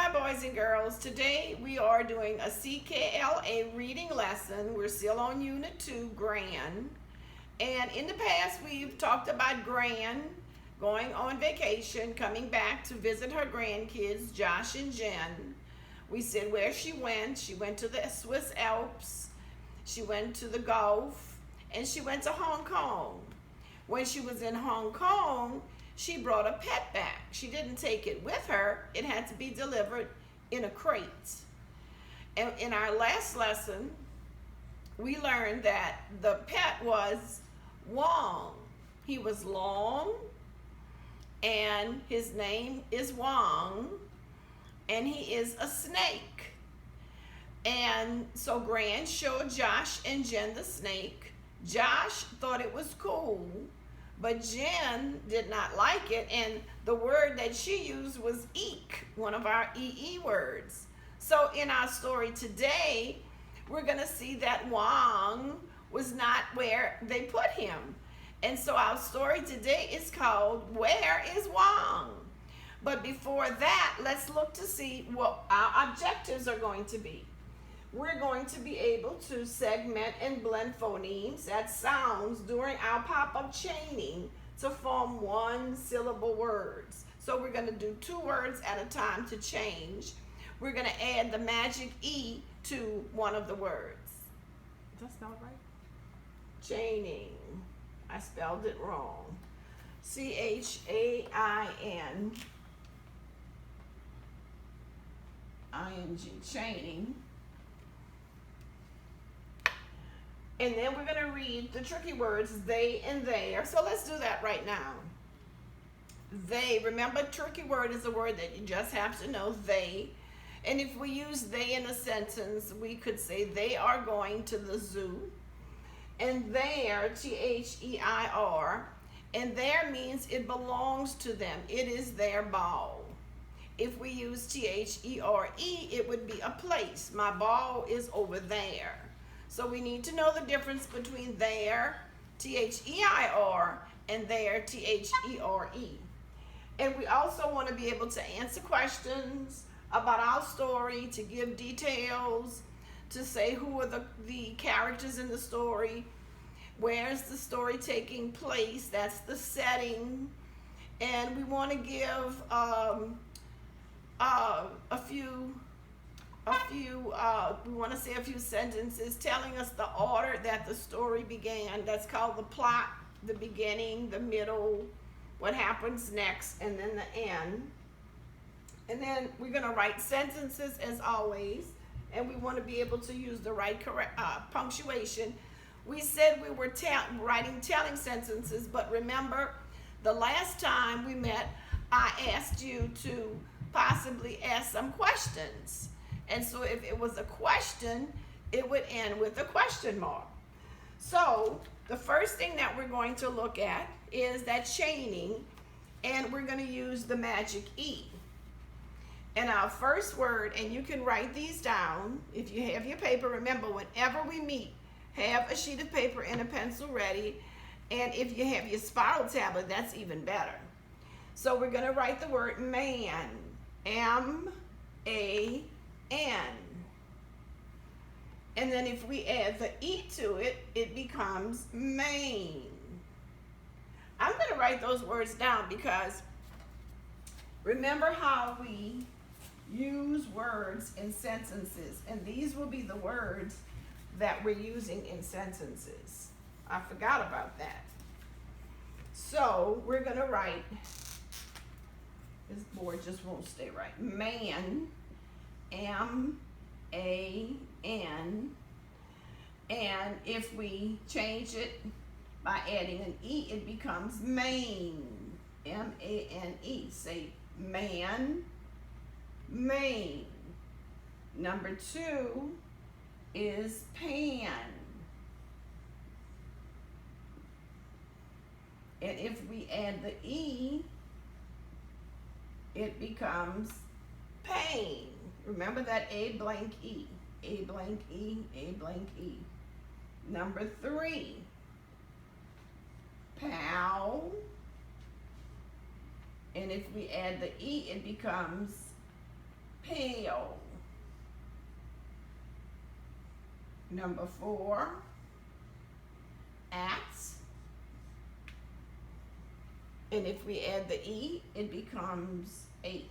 Hi boys and girls. Today we are doing a CKLA reading lesson. We're still on Unit 2, Gran. And in the past we've talked about Gran going on vacation, coming back to visit her grandkids, Josh and Jen. We said where she went. She went to the Swiss Alps, she went to the Gulf, and she went to Hong Kong. When she was in Hong Kong, she brought a pet back. She didn't take it with her. It had to be delivered in a crate. And in our last lesson, we learned that the pet was Wong. He was long, and his name is Wong, and he is a snake. And so Gran showed Josh and Jen the snake. Josh thought it was cool, but Jen did not like it, and the word that she used was eek, one of our EE words. So in our story today, we're going to see that Wong was not where they put him. And so our story today is called, Where is Wong? But before that, let's look to see what our objectives are going to be. We're going to be able to segment and blend phonemes, that's sounds, during our pop-up chaining to form one-syllable words. So we're going to do 2 words at a time to change. We're going to add the magic E to one of the words. Did I spell it right? Chaining. I spelled it wrong. C-H-A-I-N-G, chaining. And then we're going to read the tricky words, they and their. So let's do that right now. They, remember, tricky word is a word that you just have to know, they. And if we use they in a sentence, we could say they are going to the zoo. And their, T-H-E-I-R, and their means it belongs to them. It is their ball. If we use T-H-E-R-E, it would be a place. My ball is over there. So we need to know the difference between their, T-H-E-I-R, and their, T-H-E-R-E. And we also want to be able to answer questions about our story, to give details, to say who are the characters in the story, where's the story taking place, that's the setting. And we want to give we want to say a few sentences telling us the order that the story began. That's called the plot, the beginning, the middle, what happens next, and then the end. And then we're going to write sentences as always, and we want to be able to use the right punctuation. We said we were writing telling sentences, but remember the last time we met, I asked you to possibly ask some questions. And so if it was a question, it would end with a question mark. So the first thing that we're going to look at is that chaining, and we're going to use the magic E. And our first word, and you can write these down if you have your paper. Remember, whenever we meet, have a sheet of paper and a pencil ready. And if you have your spiral tablet, that's even better. So we're going to write the word man, M-A-N. And then if we add the E to it, it becomes Maine. I'm going to write those words down because remember how we use words in sentences, and these will be the words that we're using in sentences. I forgot about that. So we're going to write, this board just won't stay right, man, M-A-N, and if we change it by adding an E, it becomes Maine, M-A-N-E. Say man, Maine. Number 2 is pan. And if we add the E, it becomes pain. Remember that A blank E, A blank E, A blank E. Number 3, pal. And if we add the E, it becomes pale. Number 4, at. And if we add the E, it becomes 8.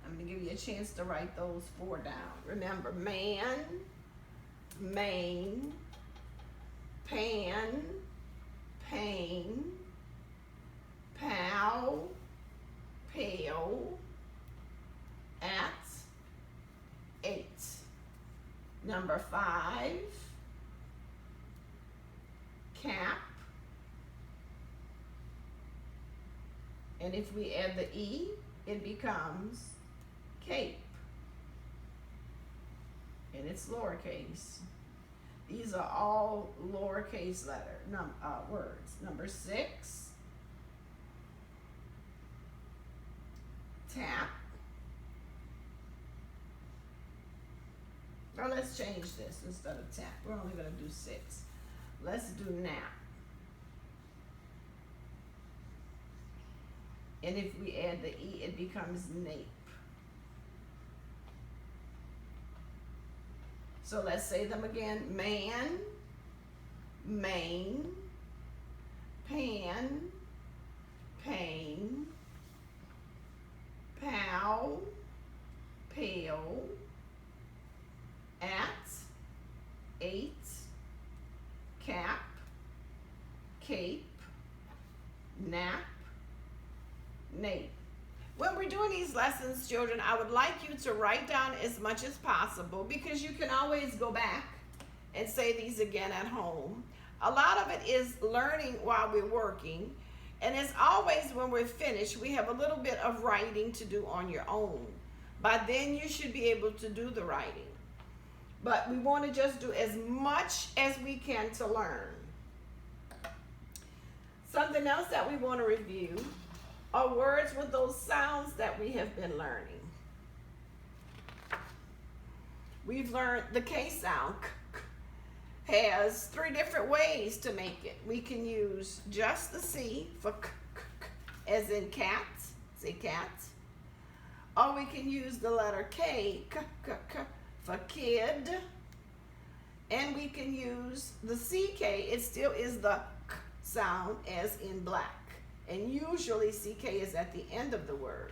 I'm going to give you a chance to write those 4 down. Remember, man, main, pan, pain, pal, pale, at, 8. Number 5, cap. And if we add the E, it becomes cape. And it's lowercase. These are all lowercase words. Number 6, tap. Now let's change this instead of tap. We're only going to do 6. Let's do nap. And if we add the E, it becomes nape. So let's say them again. Man, main, pan, pain, pal, pale, at, 8, cap, cape, nap, nape. When we're doing these lessons, children, I would like you to write down as much as possible, because you can always go back and say these again at home. A lot of it is learning while we're working, and as always, when we're finished, we have a little bit of writing to do on your own. By then, you should be able to do the writing. But we want to just do as much as we can to learn. Something else that we want to review are words with those sounds that we have been learning. We've learned the K sound has 3 different ways to make it. We can use just the C for k, as in cat, say cat. Or we can use the letter K, for kid. And we can use the CK, it still is the k sound as in black. And usually CK is at the end of the word.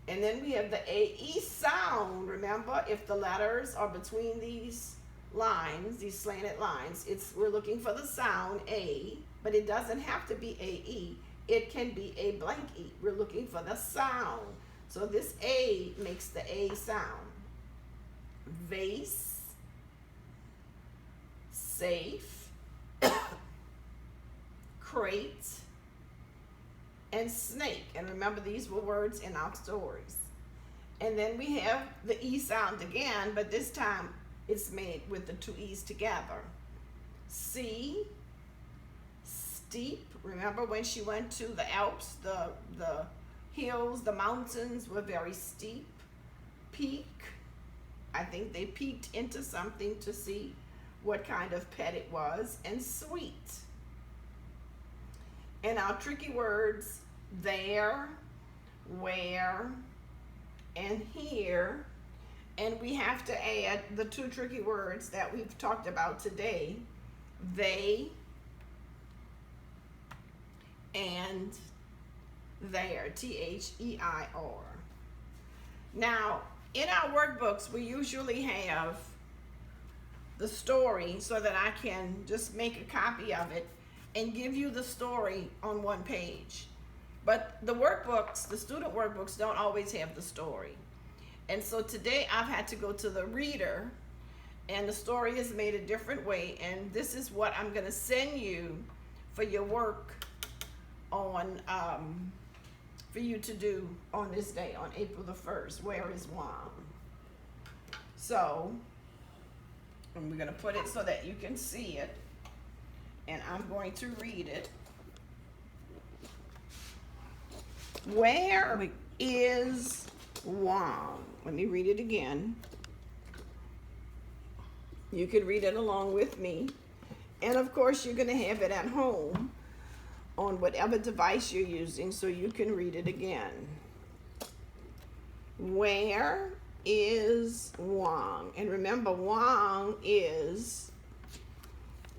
And then we have the AE sound. Remember, if the letters are between these lines, these slanted lines, we're looking for the sound A, but it doesn't have to be AE. It can be a blank E. We're looking for the sound. So this A makes the A sound. Vase, safe, crate, and snake. And remember, these were words in our stories. And then we have the E sound again, but this time it's made with the 2 E's together. C, steep. Remember when she went to the Alps, the hills, the mountains were very steep. Peak. I think they peeked into something to see what kind of pet it was. And sweet. And our tricky words, there, where, and here. And we have to add the 2 tricky words that we've talked about today. They and there, THEIR. Now, in our workbooks, we usually have the story so that I can just make a copy of it and give you the story on 1 page. But the workbooks, the student workbooks, don't always have the story. And so today I've had to go to the reader, and the story is made a different way, and this is what I'm going to send you for your work on for you to do on this day, on April the 1st. Where is Wong? So, and we're going to put it so that you can see it, and I'm going to read it. Where is Wong? Let me read it again. You can read it along with me. And of course, you're going to have it at home on whatever device you're using so you can read it again. Where is Wong? And remember, Wong is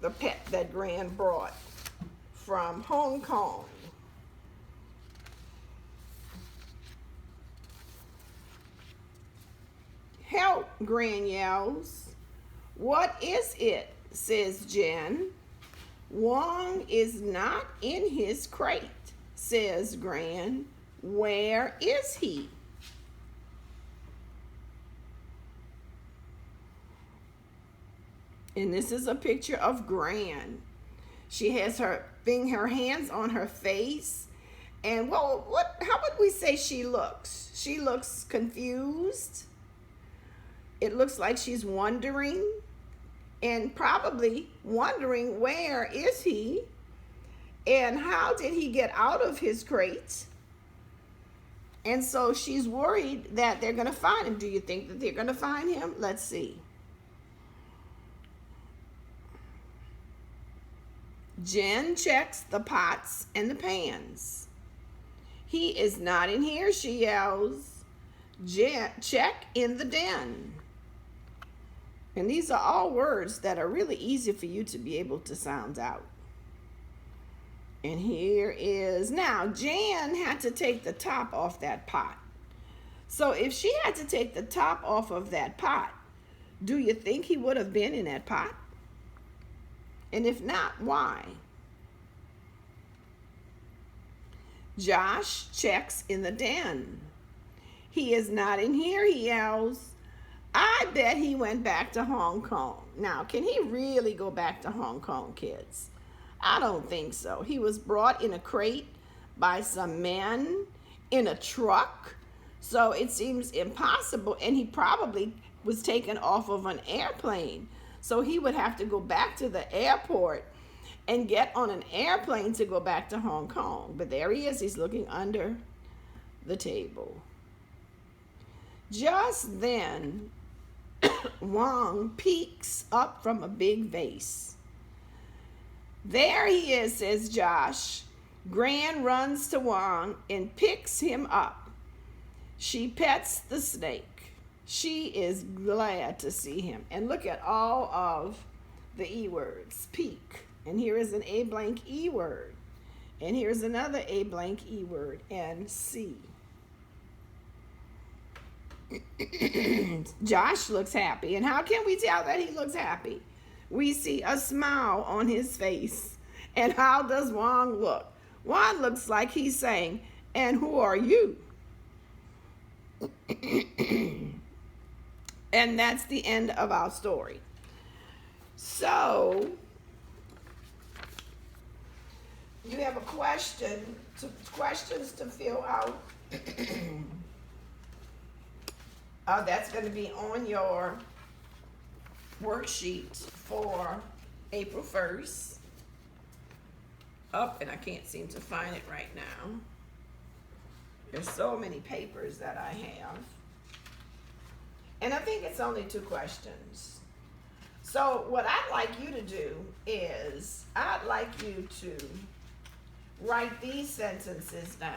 the pet that Gran brought from Hong Kong. Help, Gran yells. What is it? Says Jen. Wong is not in his crate, says Gran. Where is he? And this is a picture of Gran. She has her hands on her face. And how would we say she looks? She looks confused. It looks like she's wondering, and probably wondering, where is he? And how did he get out of his crate? And so she's worried that they're going to find him. Do you think that they're going to find him? Let's see. Jen checks the pots and the pans. He is not in here, she yells. Jen, check in the den. And these are all words that are really easy for you to be able to sound out. And here is, now Jan had to take the top off that pot. So if she had to take the top off of that pot, do you think he would have been in that pot? And if not, why? Josh checks in the den. He is not in here, he yells. I bet he went back to Hong Kong. Now, can he really go back to Hong Kong, kids? I don't think so. He was brought in a crate by some men in a truck. So it seems impossible. And he probably was taken off of an airplane. So he would have to go back to the airport and get on an airplane to go back to Hong Kong. But there he is. He's looking under the table. Just then, Wong peeks up from a big vase. There he is, says Josh. Gran runs to Wong and picks him up. She pets the snake. She is glad to see him. And look at all of the E words. Peek. And here is an A blank E word. And here's another A blank E word. And see. Josh looks happy. And how can we tell that he looks happy? We see a smile on his face. And how does Wong look? Wong looks like he's saying, and who are you? And that's the end of our story. So, you have a questions to fill out. That's going to be on your worksheet for April 1st. And I can't seem to find it right now. There's so many papers that I have. And I think it's only 2 questions. So what I'd like you to do is, I'd like you to write these sentences down.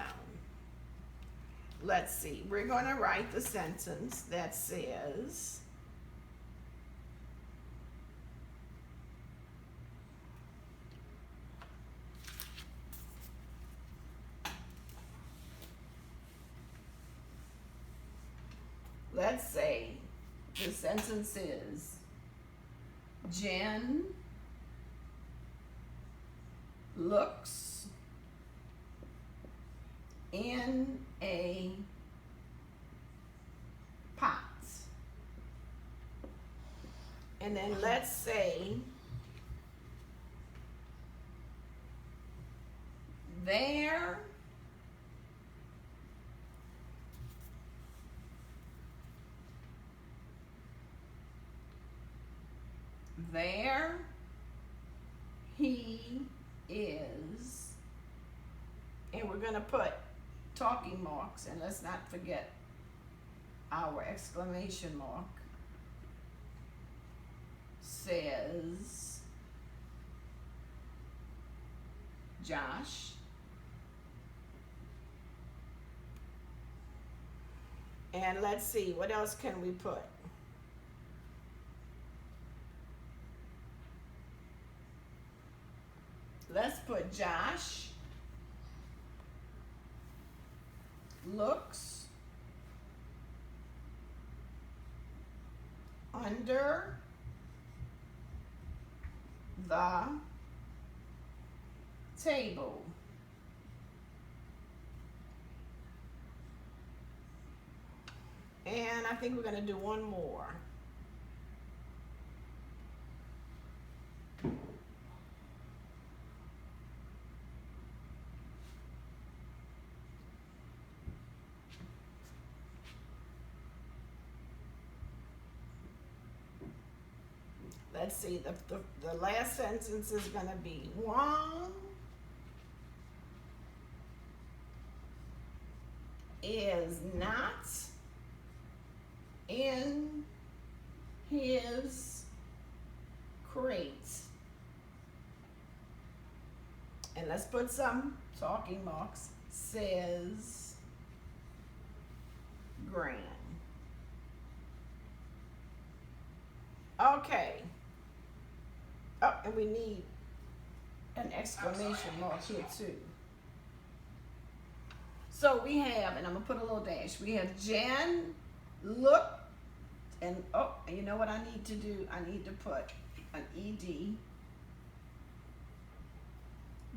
Let's see. We're going to write the sentence that says, let's say the sentence is, Jen looks in a pot. And then let's say there he is, and we're going to put talking marks, and let's not forget our exclamation mark, says Josh. And let's see, what else can we put? Let's put Josh looks under the table. And I think we're going to do one more. Let's see, the last sentence is going to be Wong is not in his crate. And let's put some talking marks, says Gran. Okay. Oh, and we need an exclamation mark here too. So we have, and I'm gonna put a little dash, we have Jen looked, and oh, you know what I need to do? I need to put an ED.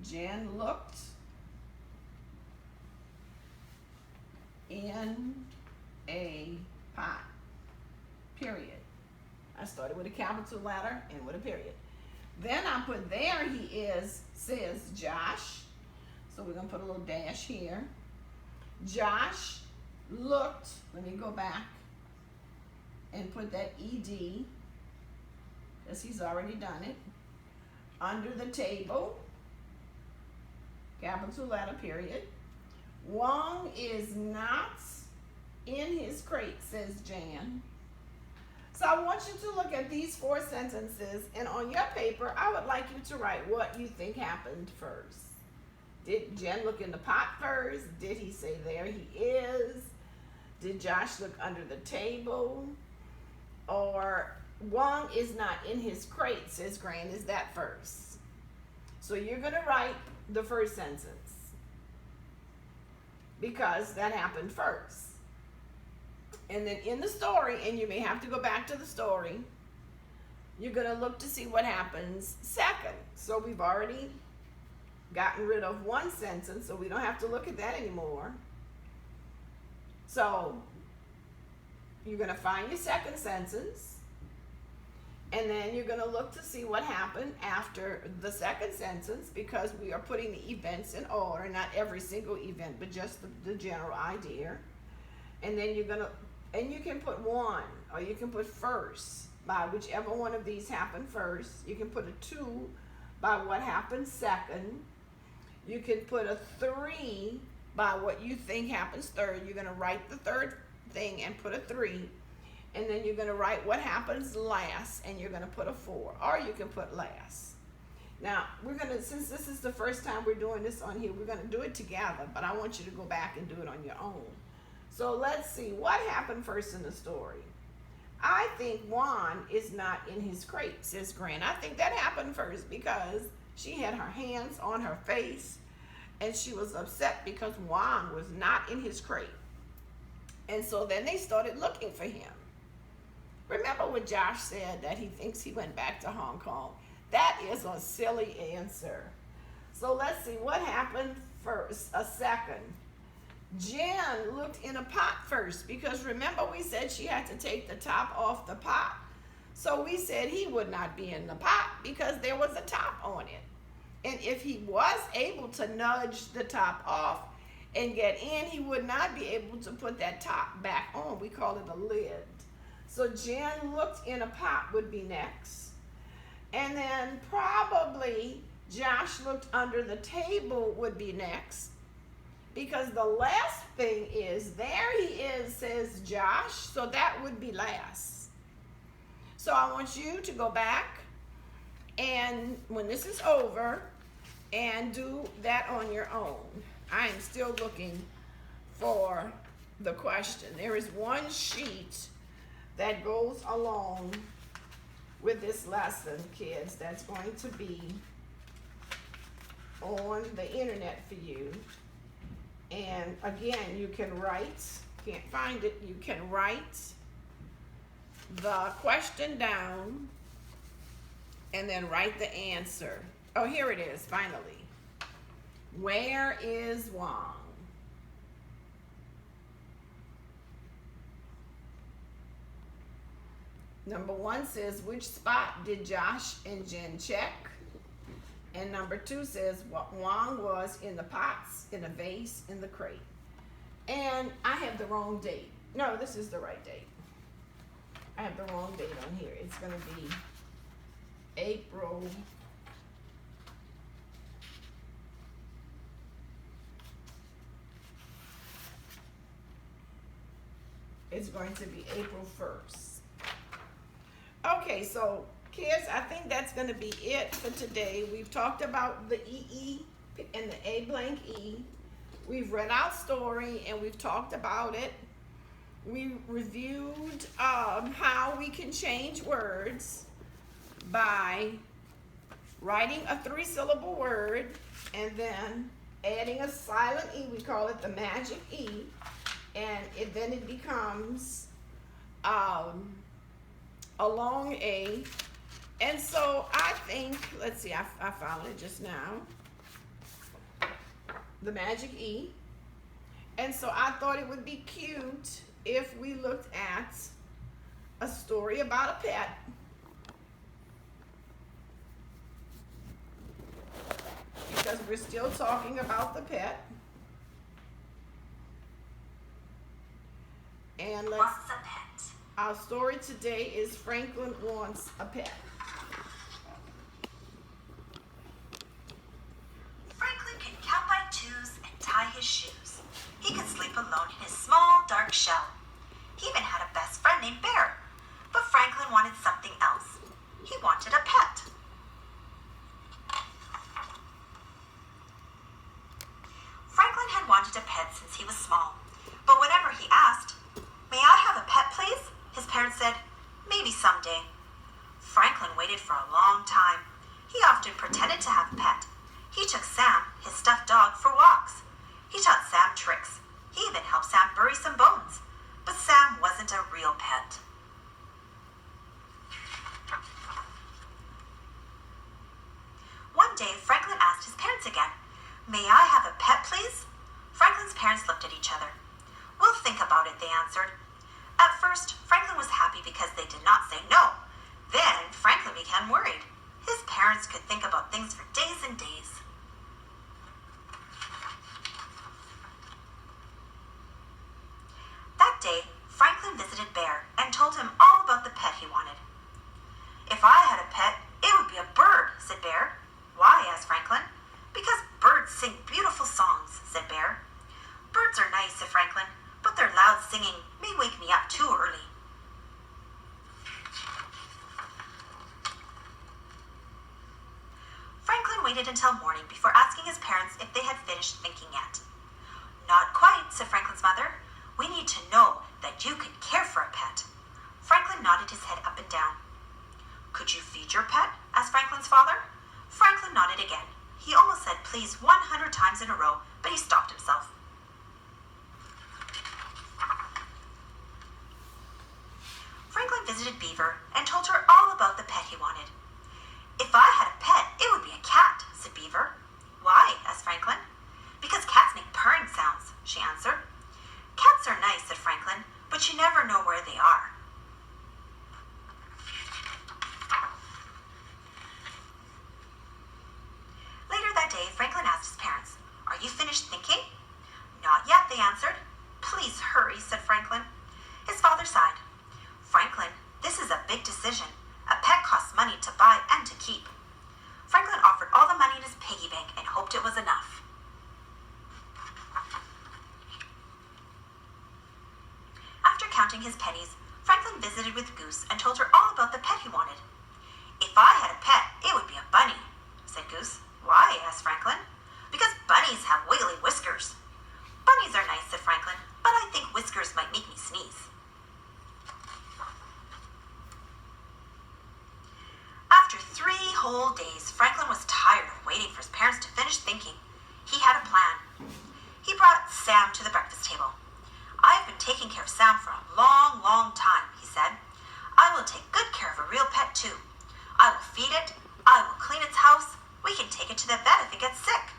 Jen looked in a pot, period. I started with a capital letter and with a period. Then I put there he is, says Josh. So we're gonna put a little dash here. Josh looked, let me go back and put that ED, because he's already done it, under the table, capital letter, period. Wong is not in his crate, says Jan. So I want you to look at these 4 sentences, and on your paper, I would like you to write what you think happened first. Did Jen look in the pot first? Did he say there he is? Did Josh look under the table? Or Wong is not in his crate, says Gran. Is that first? So you're going to write the first sentence because that happened first. And then in the story, and you may have to go back to the story, you're going to look to see what happens second. So we've already gotten rid of one sentence, so we don't have to look at that anymore. So you're going to find your second sentence, and then you're going to look to see what happened after the second sentence, because we are putting the events in order, not every single event, but just the general idea. And then you're going to, and you can put 1, or you can put first by whichever one of these happened first. You can put a 2 by what happened second. You can put a 3 by what you think happens third. You're going to write the third thing and put a 3. And then you're going to write what happens last, and you're going to put a 4. Or you can put last. Now, we're going to, since this is the first time we're doing this on here, we're going to do it together, but I want you to go back and do it on your own. So let's see, what happened first in the story? I think Juan is not in his crate, says Gran. I think that happened first because she had her hands on her face and she was upset because Juan was not in his crate. And so then they started looking for him. Remember what Josh said, that he thinks he went back to Hong Kong? That is a silly answer. So let's see, what happened first, a second? Jen looked in a pot first, because remember we said she had to take the top off the pot. So we said he would not be in the pot because there was a top on it. And if he was able to nudge the top off and get in, he would not be able to put that top back on. We call it a lid. So Jen looked in a pot would be next. And then probably Josh looked under the table would be next. Because the last thing is, there he is, says Josh, so that would be last. So I want you to go back, and when this is over, and do that on your own. I am still looking for the question. There is one sheet that goes along with this lesson, kids, that's going to be on the internet for you. And again, you can write, can't find it, you can write the question down and then write the answer. Oh, here it is, finally. Where is Wong? Number 1 says, which spot did Josh and Jen check? And number 2 says, what Wong was in the pots, in a vase, in the crate. And I have the wrong date. No, this is the right date. I have the wrong date on here. It's going to be April. It's going to be April 1st. Okay, so kids, I think that's going to be it for today. We've talked about the EE and the A blank E. We've read our story and we've talked about it. We reviewed how we can change words by writing a 3-syllable word and then adding a silent E. We call it the magic E. And then it becomes a long A. And so I think, let's see, I found it just now. The magic E. And so I thought it would be cute if we looked at a story about a pet. Because we're still talking about the pet. And let's, Wants a pet. Our story today is Franklin Wants a Pet. Franklin could count by 2s and tie his shoes. He could sleep alone in his small, dark shell. He even had a best friend named Bear. But Franklin wanted something else. He wanted a pet. Franklin had wanted a pet since he was small. But whenever he asked, "May I have a pet, please?" his parents said, "Maybe someday." Franklin waited for a long time. He often pretended to have a pet. He took Sam, his stuffed dog, for walks. He taught Sam tricks. He even helped Sam bury some bones. But Sam wasn't a real pet. One day, Franklin asked his parents again, "May I have a pet, please?" Franklin's parents looked at each other. "We'll think about it," they answered. At first, Franklin was happy because they did not say no. Then, Franklin became worried. His parents could think about things for days and days. That day, Franklin visited Bear and told him all about the pet he wanted. "If I had a pet, it would be a bird," said Bear. "Why?" asked Franklin. "Because birds sing beautiful songs," said Bear. "Birds are nice," said Franklin, "but their loud singing may wake me up too early." Franklin waited until morning before asking his parents if they had finished thinking yet. "Not quite," said Franklin's mother. "We need to know that you could care for a pet." Franklin nodded his head up and down. "Could you feed your pet?" asked Franklin's father. Franklin nodded again. He almost said please 100 times in a row, but he stopped himself. Franklin visited Beaver and told her all about the pet he wanted. "If I had a pet, it would be a cat," said Beaver. "Why?" asked Franklin. "Because cats make purring sounds," she answered. "Cats are nice," said Franklin, "but you never know where they are." Later that day, Franklin asked his parents, "Are you finished thinking?" "Not yet," they answered. "Please hurry," said Franklin. His father sighed. "Franklin, this is a big decision. A pet costs money to buy and to keep." Franklin offered all the money in his piggy bank and hoped it was enough. After counting his pennies, Franklin visited with Goose and told her all about the pet he wanted. "If I had a pet, it would be a bunny," said Goose. "Why?" asked Franklin. "Because bunnies have wiggly whiskers." "Bunnies are nice," said Franklin, "but I think whiskers sneeze. After 3 whole days, Franklin was tired of waiting for his parents to finish thinking. He had a plan. He brought Sam to the breakfast table. "I've been taking care of Sam for a long, long time," he said. "I will take good care of a real pet too. I will feed it. I will clean its house. We can take it to the vet if it gets sick."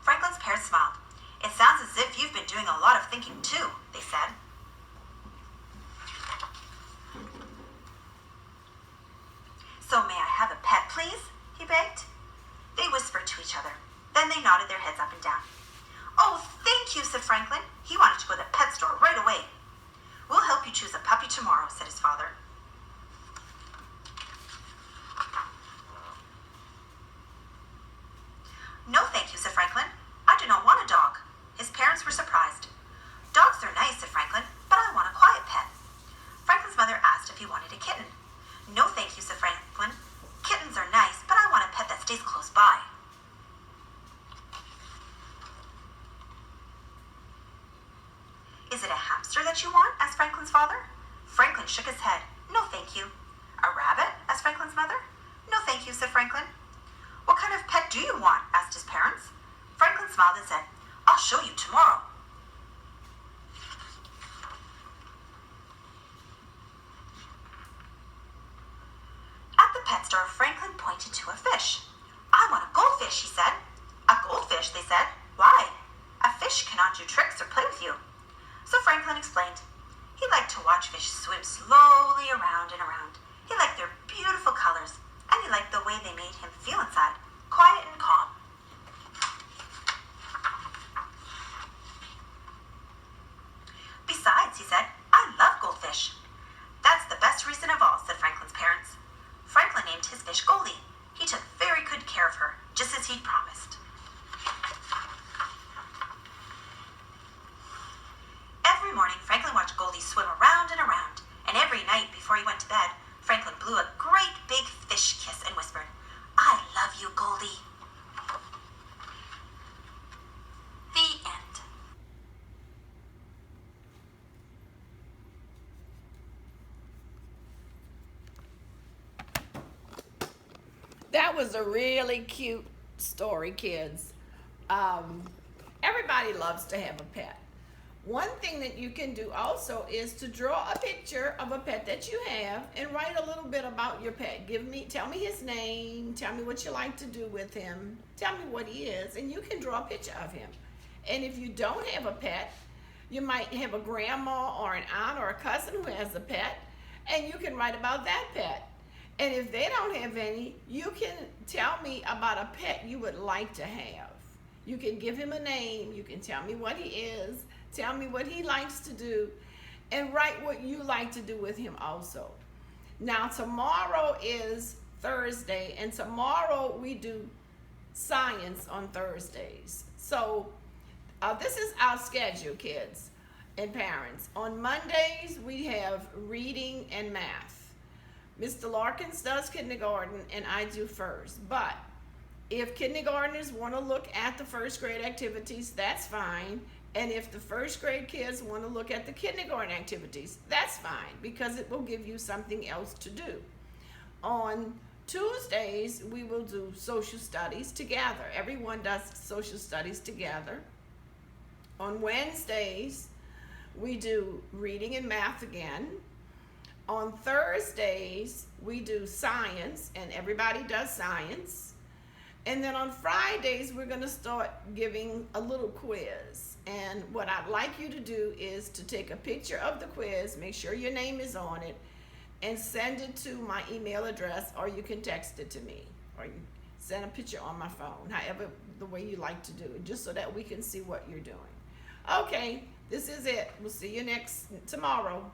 Franklin's parents smiled. "It sounds as if you've been doing a lot of thinking too," they said. "So may I have a pet, please?" he begged. They whispered to each other. Then they nodded their heads up and down. "Oh, thank you," said Franklin. He wanted to go to the pet store right away. "We'll help you choose a puppy tomorrow," said his father. "No, thank you," said Franklin. "I do not want a dog." His parents were surprised. "Dogs are nice," said Franklin, "but I want a quiet pet." Franklin's mother asked if he wanted a kitten. "No, thank you," said Franklin. "Kittens are nice, but I want a pet that stays close by." "Is it a hamster that you want?" asked Franklin's father. Franklin shook his head. "No, thank you." "A rabbit?" asked Franklin's mother. "No, thank you," said Franklin. "What kind of pet do you want?" asked his parents. Franklin smiled and said, "I'll show you tomorrow." At the pet store, Franklin pointed to a fish. "I want a goldfish," he said. "A goldfish?" they said. "Why?" "A fish cannot do tricks or play with you." So Franklin explained. He liked to watch fish swim slowly around and around. He liked their beautiful colors, and he liked the way they made him feel inside, quiet and calm. "Besides," he said, "I love goldfish." "That's the best reason of all," said Franklin's parents. Franklin named his fish Goldie. He took very good care of her, just as he'd promised. Every morning, Franklin watched Goldie swim around and around, and every night before he went to bed, Franklin blew a great big fish kiss and whispered, "I love you, Goldie." The end. That was a really cute story, kids. Everybody loves to have a pet. One thing that you can do also is to draw a picture of a pet that you have and write a little bit about your pet. Tell me his name, tell me what you like to do with him, tell me what he is, and you can draw a picture of him. And if you don't have a pet, you might have a grandma or an aunt or a cousin who has a pet, and you can write about that pet. And if they don't have any, you can tell me about a pet you would like to have. You can give him a name, you can tell me what he is, tell me what he likes to do, and write what you like to do with him also. Now tomorrow is Thursday, and tomorrow we do science on Thursdays. So this is our schedule, kids and parents. On Mondays we have reading and math. Mr. Larkins does kindergarten and I do first. But if kindergartners want to look at the first grade activities, that's fine. And if the first grade kids want to look at the kindergarten activities, that's fine, because it will give you something else to do. On Tuesdays, we will do social studies together. Everyone does social studies together. On Wednesdays, we do reading and math again. On Thursdays, we do science, and everybody does science. And then on Fridays, we're going to start giving a little quiz. And what I'd like you to do is to take a picture of the quiz, make sure your name is on it, and send it to my email address, or you can text it to me, or you send a picture on my phone, however the way you like to do it, just so that we can see what you're doing. Okay, this is it. We'll see you tomorrow.